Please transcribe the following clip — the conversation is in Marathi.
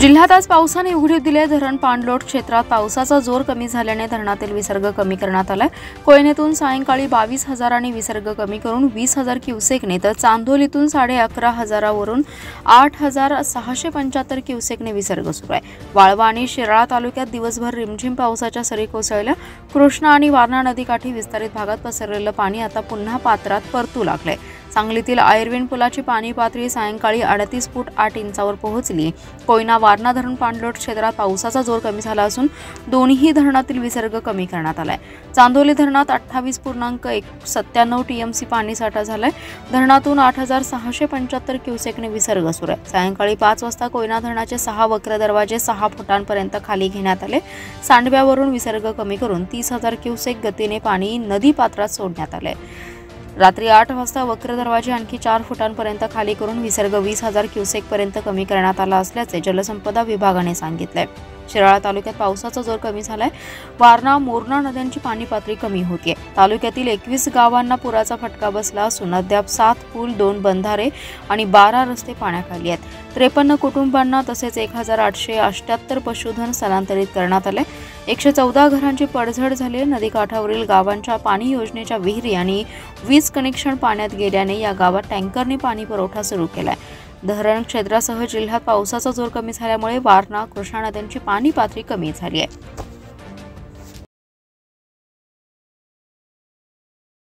जिल्ह्यात आज पावसाने उघडीप दिले। धरण पाणलोट क्षेत्रात पावसाचा जोर कमी झाल्याने धरणातील विसर्ग कमी करण्यात आलाय। कोयनेतून सायंकाळी 22,000 आणि विसर्ग कमी करून 20,000 क्युसेकने, तर चांदोलीतून 11,500 वरून 8,675 क्युसेकने विसर्ग सुरू आहे। वाळवा आणि शिराळा तालुक्यात दिवसभर रिमझिम पावसाच्या सरी कोसळल्या। कृष्णा आणि वारणा नदीकाठी विस्तारित भागात पसरलेलं पाणी आता पुन्हा पात्रात परतू लागलंय। सांगलीतील आयर्विन पुलाची पाणी पातळी सायंकाळी 38 फूट 8 इंचावर पोहोचली। कोयना वारणा धरण पाणलोट क्षेत्रात पावसाचा जोर कमी झाला असून दोन्ही धरणातील विसर्ग कमी करण्यात आलाय। चांदोली धरणात 28.97 टीएमसी पाणीसाठा झालाय। धरणातून 8,675 क्युसेकने विसर्ग सुरू आहे। सायंकाळी 5 वाजता कोयना धरणाचे 6 वक्र दरवाजे 6 फुटांपर्यंत खाली घेण्यात आले। सांडव्यावरून विसर्ग कमी करून 30,000 क्युसेक गतीने पाणी नदी पात्रात सोडण्यात आले। रात्री 8 वाजता वक्र दरवाजे आणखी 4 फुटांपर्यंत खाली करून विसर्ग 20,000 क्युसेक पर्यंत कमी करण्यात आला असल्याचे जलसंपदा विभागाने सांगितले। शिराळा तालुक्यात पावसाचा जोर कमी झालाय। वारणा मोरणा नद्यांची पाणी पातळी कमी होतीये। तालुक्यातील 21 गावांना पुराचा फटका बसला असून अद्याप 7 पूल, 2 बंधारे आणि 12 रस्ते पाण्याखाली आहेत। 53 कुटुंबांना तसेच 1,878 पशुधन स्थलांतरित करण्यात आले। 114 घरांची पडझड झाली। नदीकाठावरील गावांच्या पाणी योजनेच्या विहिरी आणि वीज कनेक्शन पाण्यात गेल्याने या गावात टँकरने पाणी पुरवठा सुरू केलाय। धरण क्षेत्रासह जिल्ह्यात पावसाचा जोर कमी झाल्यामुळे वारणा, कृष्णा नद्यांची पाणी पातळी कमी झाली आहे।